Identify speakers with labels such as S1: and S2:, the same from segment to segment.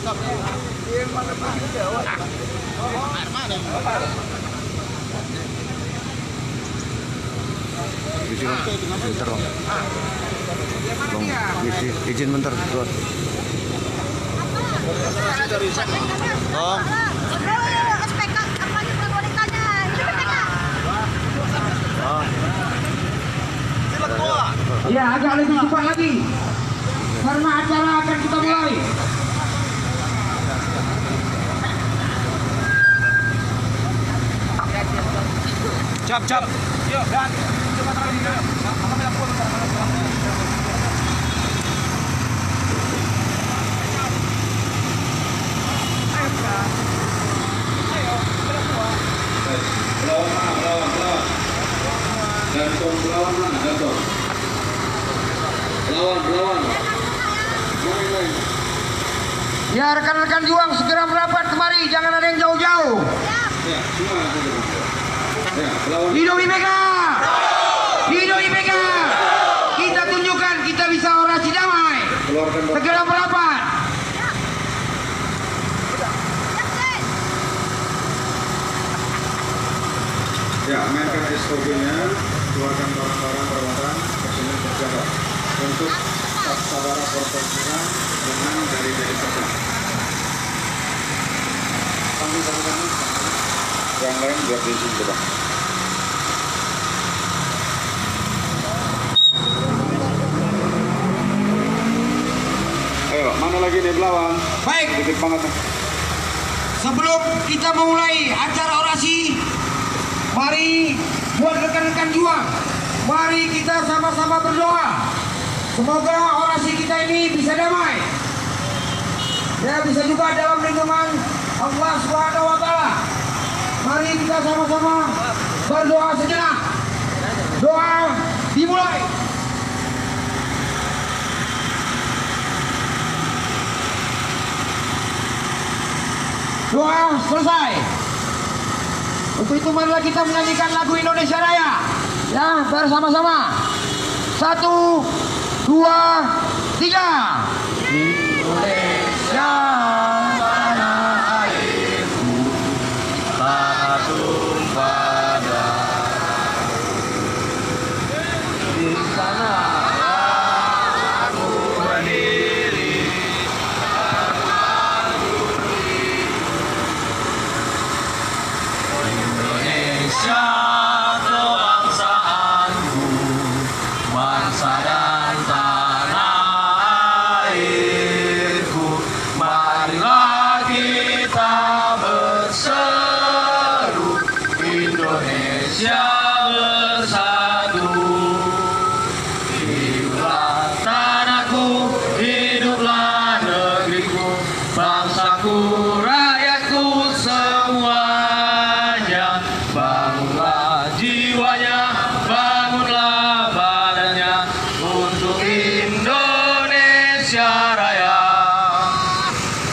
S1: Bentar bang. Izin bentar keluar. Oh.
S2: Ya, agak lebih cepat lagi karena acara akan kita mulai.
S1: Cap. Yuk, dan coba tangan ini.
S3: Lawan. Gantung lawan mana? Gantung. Lawan. Main.
S2: Ya, rekan-rekan juang segera merapat kemari, jangan ada yang jauh-jauh.
S3: Ya, semua. Ya, lawan.
S2: Hidup IPK. Kita tunjukkan kita bisa orasi damai.
S3: Keluarkan
S2: Segera merapat.
S3: Ya, mainkan SOP-nya, keluarkan barang-barang perawatan, personil berjaga untuk sabara pertempuran dengan dari saja. Sambil yang lain biar di sini coba. Ayo, mana lagi nih belawang?
S2: Baik,
S3: Dikit banget nih.
S2: sebelum kita memulai acara orasi, mari buat rekan-rekan juang, mari kita sama-sama berdoa. Semoga orasi kita ini bisa damai. Ya, bisa juga dalam lindungan Allah Subhanahu wa taala. Mari kita sama-sama berdoa sejenak. Doa dimulai. Doa selesai. Untuk itu marilah kita menyanyikan lagu Indonesia Raya. Ya, bersama-sama. 1, 2, 3. Indonesia tanah airku, tanah tumpah darahku. Di sana aku berdiri. Indonesia kebangsaanku, bangsa dan tanah airku. Marilah kita berseru, Indonesia bersatu. Hiduplah tanahku, hiduplah negeriku, bangsaku, rakyatku semuanya. Bangunlah jiwanya, bangunlah badannya untuk Indonesia Raya.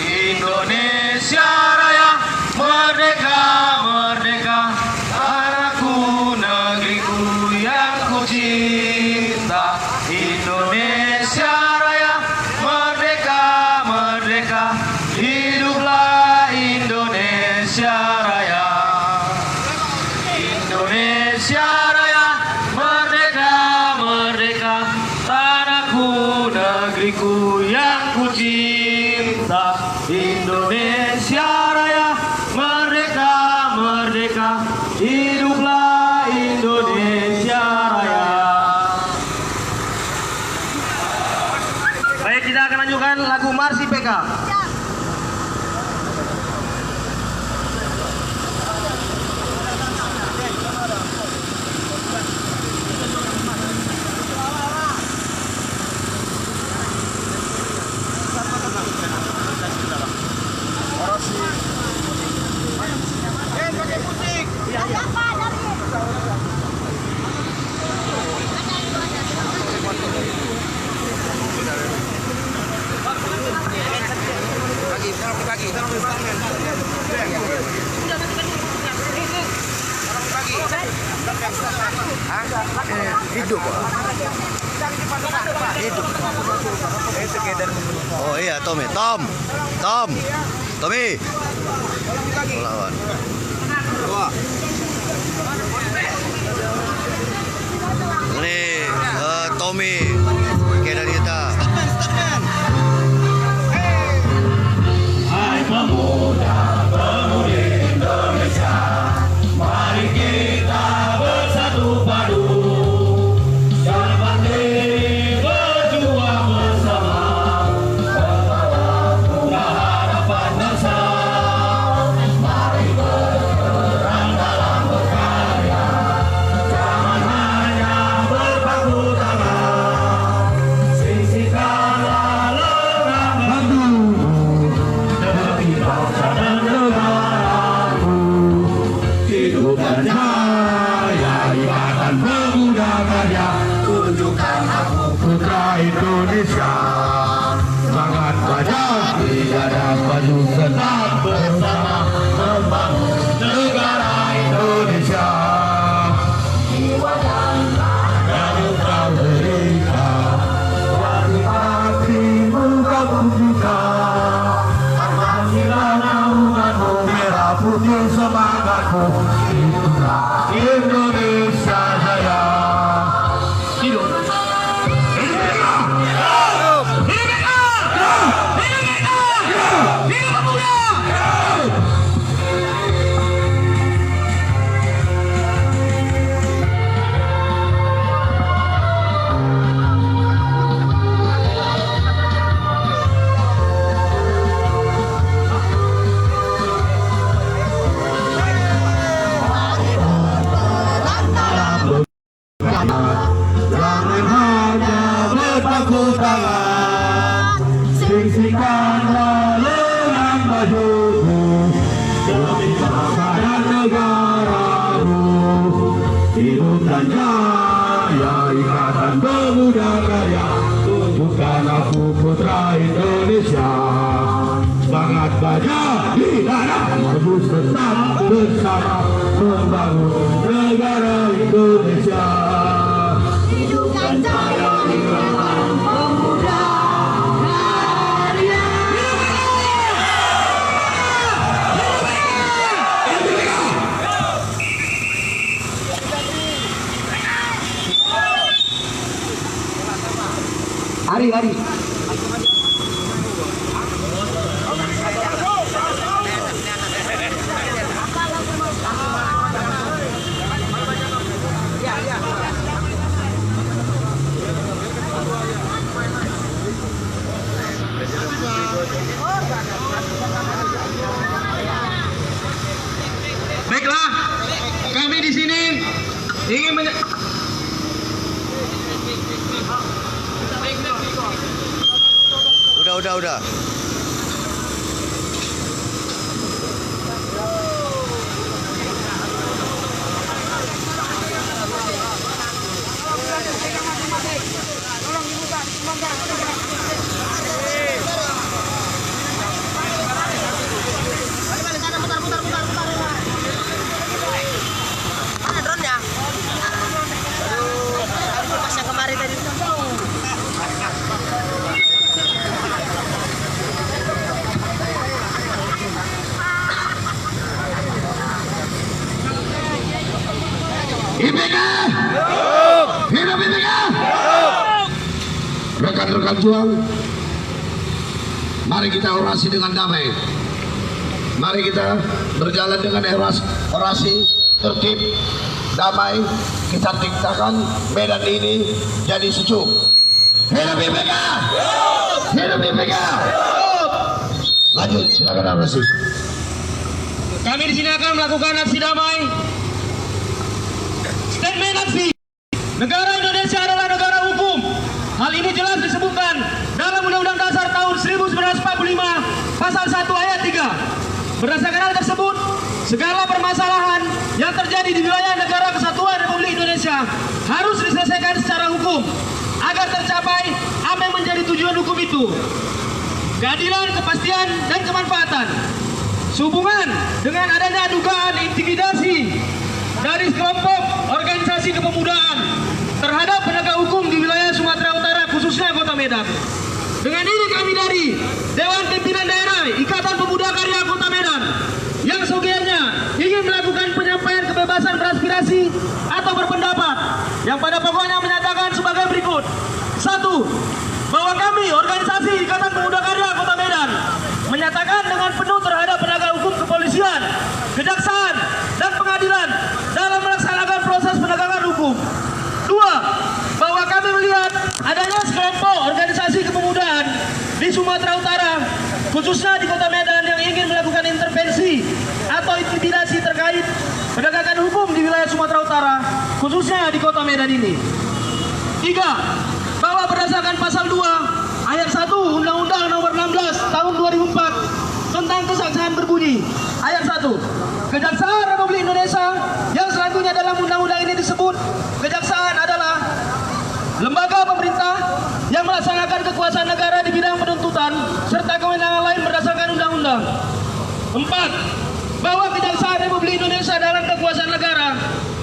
S2: Indonesia Raya, merdeka, merdeka, tanahku, negeriku yang ku cinta. Indonesia Raya, merdeka, merdeka, hiduplah Indonesia Raya. Indonesia Raya, merdeka, merdeka, tanahku, negeriku yang ku cinta. Indonesia Raya, merdeka, merdeka, hiduplah Indonesia Raya. Baik, kita akan lanjutkan lagu Mars IPK.
S1: Hidup. Hidup. Itu kayak dan
S4: Oh iya, Tommy. Tommy. Lawan. Ini Tommy. Oke dari kita.
S1: Hai pemuda pemudi Indonesia, mari kita bersatu padu, dapat diri berjuang bersama, membawa harapan bangsa. Mari berperang dalam berkarya, jangan hanya berpangku tangan. Sisihkanlah lengan batu demi bangsa dan negaraku. Hidup dan jaya Ikatan Pemuda Karya, tunjukkan aku putra Indonesia. Semangat gajah tidak dapat tetap bersama, membangun negara Indonesia. Jiwa dan raga kau berikan, dari hatimu kau tunjukkan. Amanilah naunganmu, merah putih semangatmu, itulah Indonesia Jaya. Hidup! Jangan hanya berpangku tangan, sisihkanlah lengan bajumu demi bangsa dan negaramu. Hidup dan jaya Ikatan Pemuda Karya, tunjukkan aku putra Indonesia. Semangat gajah di dada, terus tetap bersama, membangun negara Indonesia. Hidupkan jaya Ikatan Pemuda Karya.
S2: Hari.
S1: Baiklah, kami di sini ingin
S4: Udah.
S5: Mana drone-nya? Aduh, pas yang kemarin tadi.
S2: IPK! Hidup IPK! Rekan-rekan juang, mari kita orasi dengan damai. Mari kita berjalan dengan orasi tertib, damai. Kita ciptakan medan ini jadi sejuk. Hidup IPK! Hidup IPK! Lanjut, silakan orasi.
S1: Kami di sini akan melakukan aksi damai. Statement aksi. Negara Indonesia adalah negara hukum. Hal ini jelas disebutkan dalam Undang-Undang Dasar tahun 1945 pasal 1 ayat 3. Berdasarkan hal tersebut, segala permasalahan yang terjadi di wilayah negara kesatuan Republik Indonesia harus diselesaikan secara hukum agar tercapai apa yang menjadi tujuan hukum itu: keadilan, kepastian, dan kemanfaatan. Sehubungan dengan adanya dugaan intimidasi dari kelompok organisasi kepemudaan terhadap penegak hukum di wilayah Sumatera Utara, khususnya Kota Medan. Dengan ini kami dari Dewan Pimpinan Daerah Ikatan Pemuda Karya Kota Medan yang seyogianya ingin melakukan penyampaian kebebasan beraspirasi atau berpendapat yang pada pokoknya menyatakan sebagai berikut. 1. Bahwa kami organisasi Ikatan Pemuda Karya Kota Medan menyatakan dengan penuh terhadap penegak hukum kepolisian, kejaksaan, dan pengadilan dalam melaksanakan proses penegakan hukum. 2. Bahwa kami melihat adanya sekelompok organisasi kepemudaan di Sumatera Utara, khususnya di Kota Medan yang ingin melakukan intervensi atau intimidasi terkait penegakan hukum di wilayah Sumatera Utara, khususnya di Kota Medan ini. 3. Bahwa berdasarkan pasal 2 ayat 1 Undang-Undang Nomor 16 Tahun 2004 tentang kesaksian berbunyi, ayat 1, Kejaksaan Republik Indonesia yang selanjutnya dalam undang-undang ini disebut kejaksaan adalah lembaga pemerintah yang melaksanakan kekuasaan negara di bidang penuntutan serta kewenangan lain berdasarkan undang-undang. 4. Bahwa Kejaksaan Republik Indonesia dalam kekuasaan negara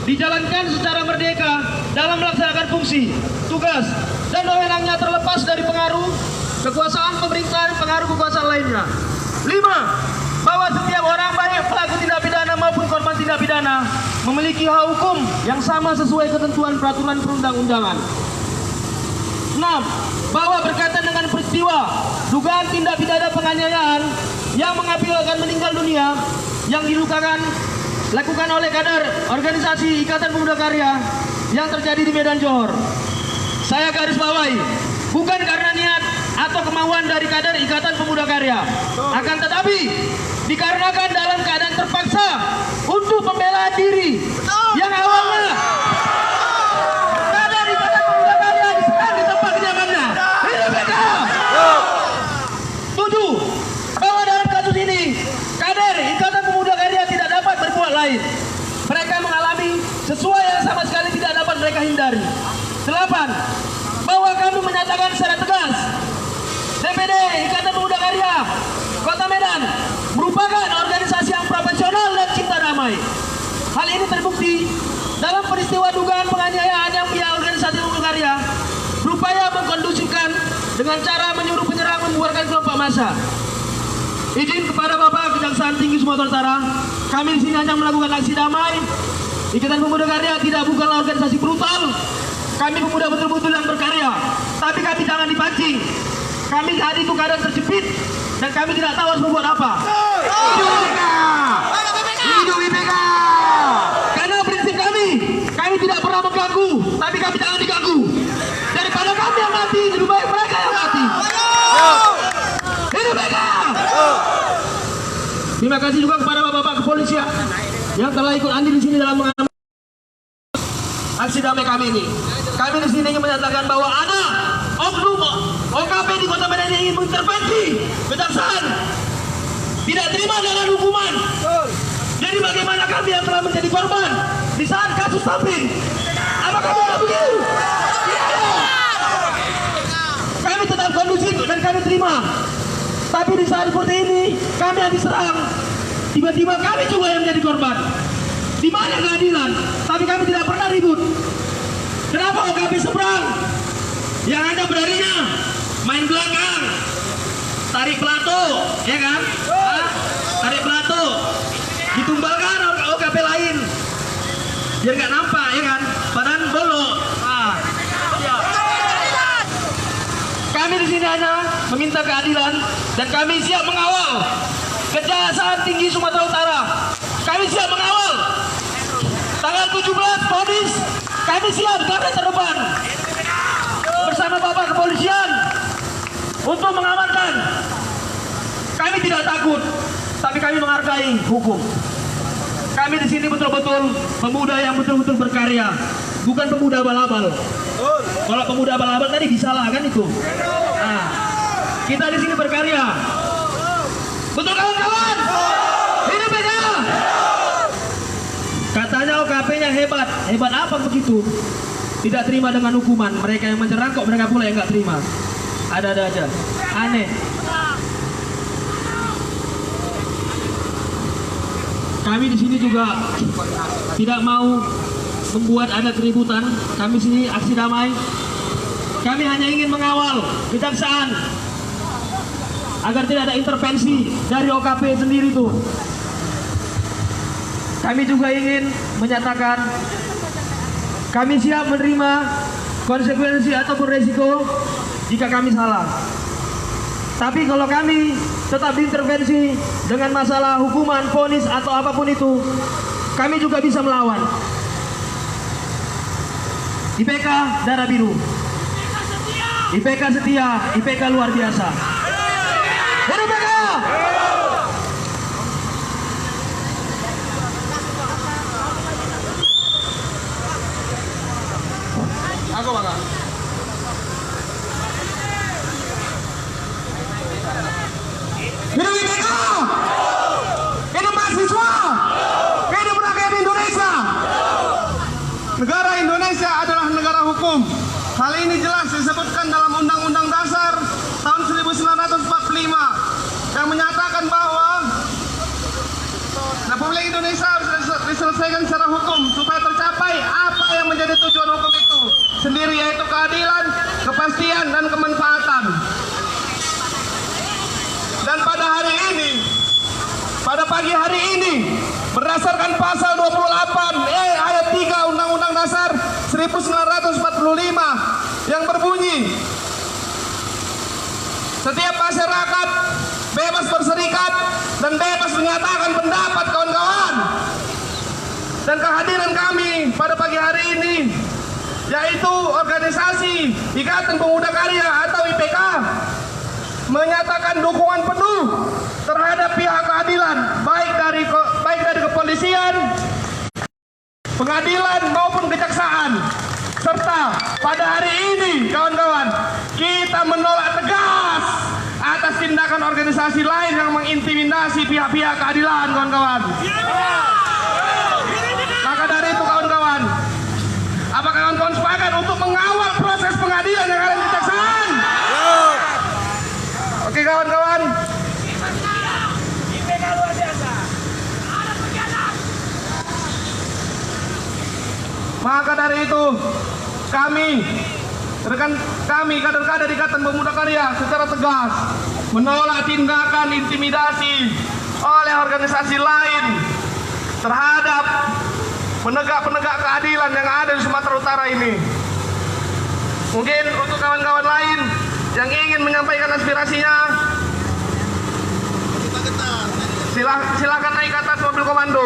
S1: dijalankan secara merdeka dalam melaksanakan fungsi, tugas, dan wewenangnya terlepas dari pengaruh kekuasaan pemerintah dan pengaruh kekuasaan lainnya. 5. Bahwa setiap orang baik pelaku tindak pidana maupun korban tindak pidana memiliki hak hukum yang sama sesuai ketentuan peraturan perundang-undangan. 6. Bahwa berkaitan dengan peristiwa dugaan tindak pidana penganiayaan yang mengakibatkan meninggal dunia yang dilakukan oleh kader organisasi Ikatan Pemuda Karya yang terjadi di Medan Johor, saya garis bawahi, bukan karena niat atau kemauan dari kader Ikatan Pemuda Karya, akan tetapi dikarenakan dalam keadaan terpaksa untuk pembelaan diri yang awalnya kader Ikatan Pemuda Karya diserang di tempat kediamannya. Hidup PKI. 7. Bahwa dalam kasus ini kader Ikatan Pemuda Karya tidak dapat berbuat lain. Mereka mengalami sesuai yang sama sekali tidak dapat mereka hindari. 8. Bahwa kami menyatakan secara tegas DPD Ikatan Pemuda Karya Kota Medan merupakan organisasi yang profesional dan cinta damai. Hal ini terbukti dalam peristiwa dugaan penganiayaan yang pihak organisasi Pemuda Karya berupaya mengkondusifkan dengan cara menyuruh penyerang membuarkan kelompok massa. Izin kepada Bapak Kejaksaan Tinggi Sumatera Utara, kami di sini hanya melakukan aksi damai. Ikatan Pemuda Karya tidak bukanlah organisasi brutal. Kami pemuda betul-betul yang berkarya, tapi kami jangan dipancing. Kami saat itu keadaan terjepit dan kami tidak tahu harus berbuat apa. Hidup IPK! Hidup IPK! Karena prinsip kami tidak pernah mengganggu, tapi kami jangan diganggu. Daripada kami yang mati, lebih baik mereka yang mati. Hidup IPK! Terima kasih juga kepada Bapak kepolisian yang telah ikut andil di sini dalam mengamankan aksi damai kami ini. Kami di sini ingin menyatakan bahwa ada oknum OKP di Kota Medan yang ingin mengintervensi kejaksaan, tidak terima dengan hukuman. Jadi bagaimana kami yang telah menjadi korban di saat kasus Samping? Apakah tidak begitu? Tidak. Kami tetap kondusif dan kami terima. Tapi di saat seperti ini kami yang diserang, tiba-tiba kami juga yang menjadi korban. Di mana keadilan? Tapi kami tidak pernah ribut. Kenapa OKP seberang? Yang ada beraninya main belakang, tarik pelato, ya kan? Tarik pelato, ditumbalkan OKP lain, biar nggak nampak, ya kan? Badan bolong. Kami di sini hanya meminta keadilan dan kami siap mengawal Kejaksaan Tinggi Sumatera Utara. Kami siap mengawal. Tanggal 17 Ponis kami siap garda terdepan bersama Bapak kepolisian untuk mengamankan. Kami tidak takut, tapi kami menghargai hukum. Kami di sini betul-betul pemuda yang betul-betul berkarya, bukan pemuda abal-abal. Kalau pemuda abal-abal tadi disalahkan itu. Nah, kita di sini berkarya. Betul kawan-kawan? Hidup PKI! Katanya OKP-nya hebat. Hebat apa begitu? Tidak terima dengan hukuman. Mereka yang menyerang kok mereka pula yang nggak terima. Ada-ada aja. Aneh. Kami di sini juga tidak mau membuat ada keributan. Kami sini aksi damai. Kami hanya ingin mengawal kejaksaan agar tidak ada intervensi dari OKP sendiri tuh. Kami juga ingin menyatakan kami siap menerima konsekuensi ataupun resiko jika kami salah. Tapi kalau kami tetap diintervensi dengan masalah hukuman, vonis atau apapun itu, kami juga bisa melawan. IPK Darah Biru, IPK setia, IPK luar biasa. Hidup IPK! Aku bangga. Hidup IPK! Hidup mahasiswa! Hidup rakyat Indonesia! Negara Indonesia adalah negara hukum. Hal ini jelas disebutkan dalam Undang-Undang Dasar tahun 1945 yang menyatakan bahwa Republik Indonesia harus diselesaikan secara hukum supaya tercapai apa yang menjadi tujuan hukum itu sendiri, yaitu keadilan, kepastian, dan kemanfaatan. Dan pada hari ini, pada pagi hari ini, berdasarkan pasal 28E ayat 3 Undang-Undang Dasar 1945 yang berbunyi, setiap masyarakat bebas berserikat dan bebas menyatakan pendapat, kawan-kawan. Dan kehadiran kami pada pagi hari ini, yaitu organisasi Ikatan Pemuda Karya atau IPK, menyatakan dukungan penuh terhadap pihak keadilan, baik dari kepolisian, pengadilan maupun kejaksaan. Serta pada hari ini, kawan-kawan, kita menolak tegas atas tindakan organisasi lain yang mengintimidasi pihak-pihak keadilan, kawan-kawan. Maka dari itu, kawan-kawan, apakah kawan-kawan sepakat untuk mengawal proses pengadilan yang ada di kejaksaan? Oke, kawan-kawan. Maka dari itu, kader-kader Ikatan Pemuda Karya secara tegas menolak tindakan intimidasi oleh organisasi lain terhadap penegak-penegak keadilan yang ada di Sumatera Utara ini. Mungkin untuk kawan-kawan lain yang ingin menyampaikan aspirasinya, silakan naik ke atas mobil komando.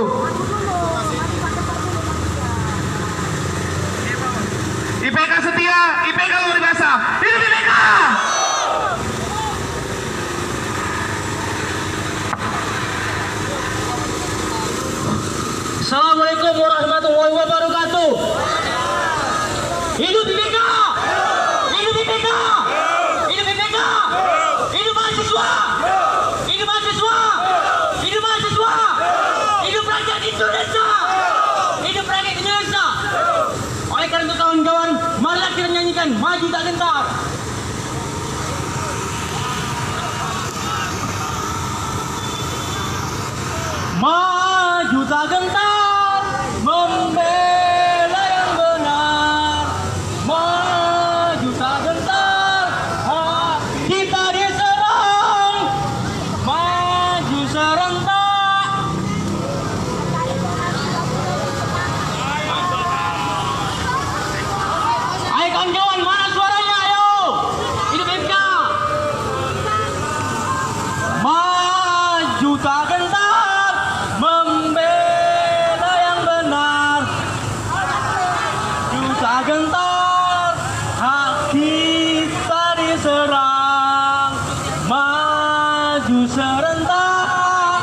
S1: IPK setia, IPK luar biasa. Hidup IPK! Assalamualaikum warahmatullahi wabarakatuh. Hidup IPK! Hidup IPK! Hidup IPK! Hidup mahasiswa! Hidup mahasiswa! Hidup mahasiswa! Hidup rakyat Indonesia! Hidup rakyat Indonesia! Oleh karena itu, kawan-kawan, marilah kita nyanyikan Maju Tak Gentar. Maju tak gentar, membela yang benar. Maju tak gentar, kita diserang. Maju serentak. Ayo kawan-kawan, mana suaranya? Ayo, hidup MK. Maju tak gentar, membela yang benar. Maju tak gentar, hak kita diserang. Maju serentak,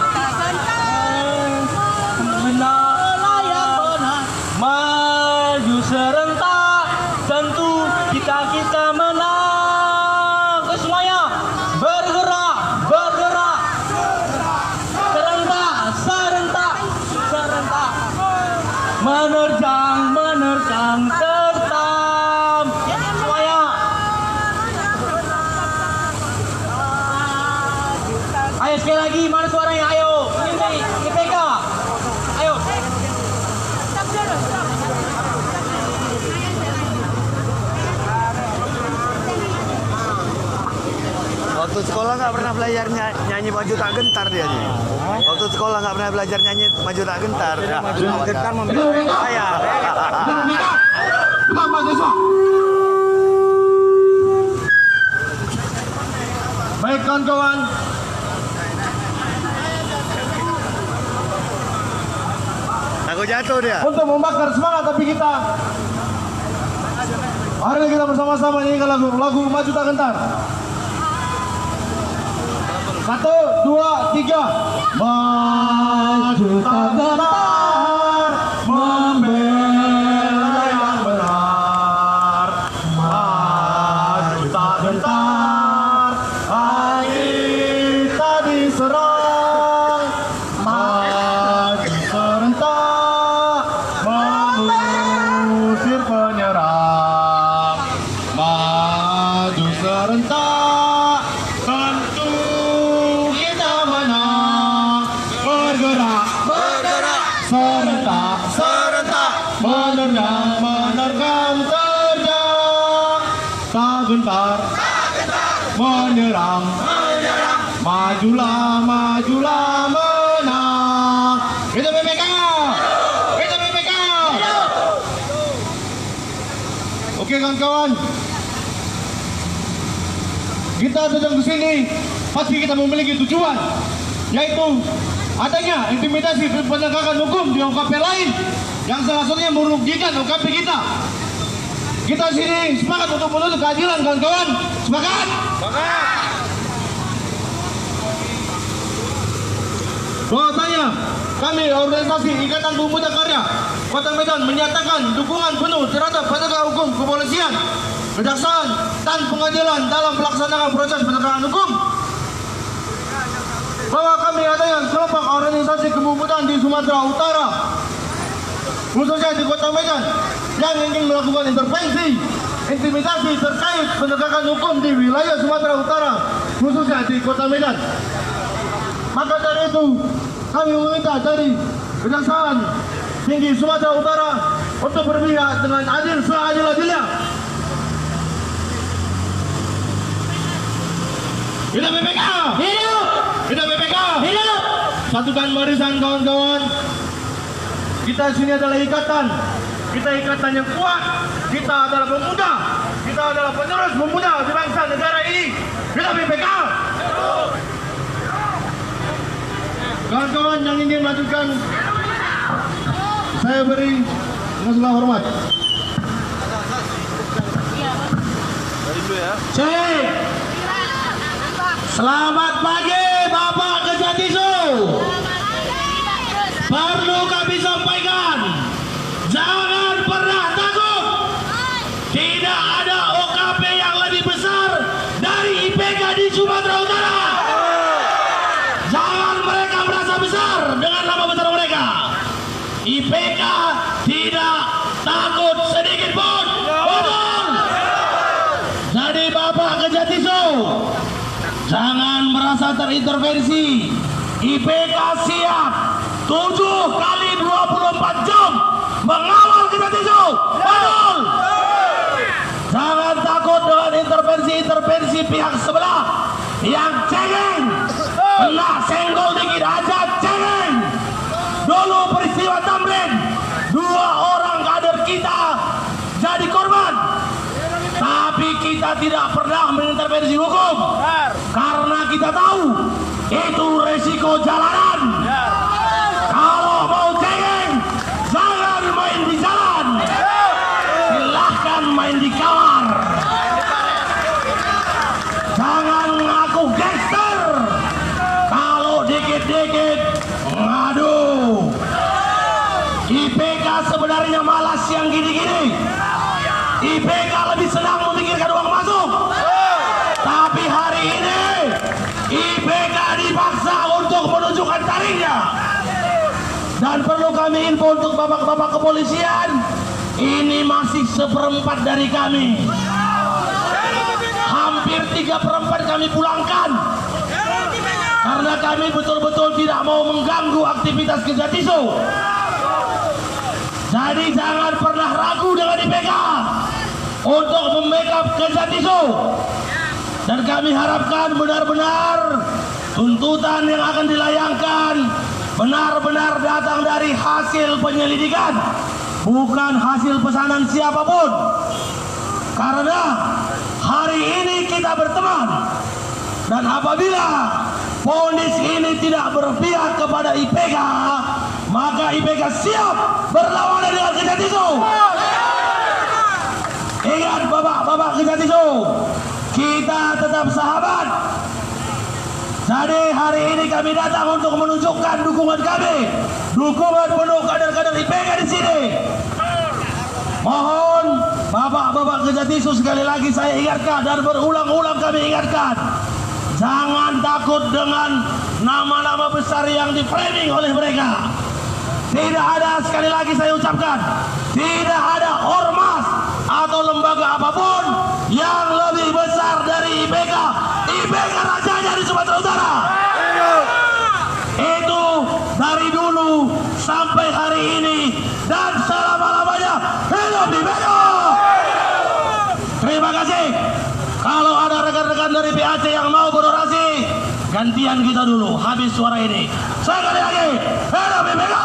S1: membela yang benar. Maju serentak, tentu kita menang. Ke semuanya bergerak, bergerak. Serentak, serentak, serentak. Menerjang, menerjang, tertam. Semuanya. Ayo sekali lagi, mana suaranya? Ayo, ini IPK. Ayo.
S4: Waktu sekolah nggak pernah belajar nyanyi maju tak gentar dia nih. Waktu sekolah nggak pernah belajar nyanyi maju tak gentar.
S3: Maju tak gentar membela
S4: saya.
S1: Baik kawan-kawan,
S4: Aku jatuh dia.
S1: untuk membakar semangat tapi kita hari ini kita bersama-sama nyanyikan lagu Maju Tak Gentar. 1, 2, 3. Maju tak gentar, membela yang benar. Maju tak gentar, kita diserang. Maju serentak, mengusir penyerang. Maju serentak, tentu kita menang. Bergerak, serentak, menerjang, terjang. Tak gentar, menyerang. Majulah, menang. Itu BPK. Oke kawan-kawan, kita datang ke sini pasti kita memiliki tujuan, yaitu adanya intimidasi penegakan hukum di OKP lain yang salah satunya merugikan OKP kita. Kita sini sepakat untuk menuntut keadilan kawan-kawan. Sepakat? Bahwasanya kami organisasi Ikatan Pemuda Karya Kota Medan menyatakan dukungan penuh terhadap penegak hukum kepolisian, kejaksaan, dan pengadilan dalam pelaksanaan proses penegakan hukum. Bahwa kami adanya kelompok organisasi kepemudaan di Sumatera Utara, khususnya di Kota Medan, yang ingin melakukan intervensi, intimidasi terkait penegakan hukum di wilayah Sumatera Utara, khususnya di Kota Medan. Maka dari itu kami meminta dari Kejaksaan Tinggi Sumatera Utara untuk berpihak dengan adil seadil-adilnya. Kita BPK! Hidup! Kita BPK! Hidup! Satukan barisan kawan-kawan. Kita sini adalah ikatan. Kita ikatan yang kuat. Kita adalah pemuda. Kita adalah penerus pemuda di bangsa negara ini. Kita BPK! Kawan-kawan yang ingin melanjutkan, saya beri dengan segala hormat. Cek. Selamat pagi Bapak Kejatiso. Perlu kami sampaikan, jangan pernah takut. Tidak ada OKP yang lebih besar dari IPK di Sumatera Utara. Jangan mereka merasa besar dengan nama besar mereka. IPK tidak takut sedikit pun. Betul. Jadi Bapak Kejatiso, jangan merasa terintervensi. IPK siap 7 kali 24 jam mengawal Kejatiso. Betul. Jangan takut dengan intervensi pihak sebelah yang cengeng. Kena senggol dikit aja cengeng. Dulu peristiwa Tamrin, 2 orang kader kita jadi korban. Tapi kita tidak pernah mengintervensi hukum. Karena kita tahu itu resiko jalanan. Kalau mau cengeng, jangan main di jalan. Silahkan main di kamar. Jangan ngaku gangster. Kalau dikit-dikit ngadu. IPK sebenarnya malas yang gini-gini. IPK lebih senang memikirkan uang masuk. Tapi hari ini IPK dipaksa untuk menunjukkan taringnya. Dan perlu kami info untuk bapak-bapak kepolisian, ini masih 1/4 dari kami. Hampir 3/4 kami pulangkan. Karena kami betul-betul tidak mau mengganggu aktivitas Kejatiso. Jadi jangan pernah ragu dengan IPK untuk membackup Kejatiso.
S2: Dan kami harapkan benar-benar tuntutan yang akan dilayangkan benar-benar datang dari hasil penyelidikan, bukan hasil pesanan siapapun. Karena hari ini kita berteman, dan apabila vonis ini tidak berpihak kepada IPK, maka IPK siap berlawanan dengan Kejatisu. Ingat bapak-bapak Kejatisu, kita tetap sahabat. Jadi hari ini kami datang untuk menunjukkan dukungan kami, dukungan penuh kader-kader IPK di sini. Mohon bapak-bapak Kejatisu, sekali lagi saya ingatkan dan berulang-ulang kami ingatkan, jangan takut dengan nama-nama besar yang di-framing oleh mereka. Tidak ada, sekali lagi saya ucapkan, tidak ada ormas atau lembaga apapun yang lebih besar dari IPK. IPK rajanya di Sumatera Utara. Itu dari dulu sampai hari ini dan selama-lamanya. Hidup IPK! Terima kasih. Kalau ada rekan-rekan dari PAC yang mau berorasi, gantian kita dulu habis suara ini. Sekali lagi, hidup IPK!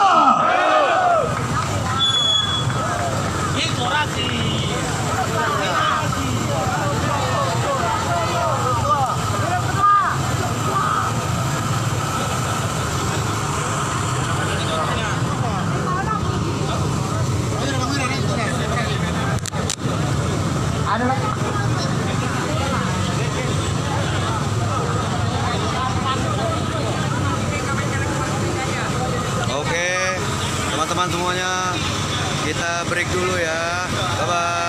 S5: Oke, teman-teman semuanya, kita break dulu ya. Bye-bye.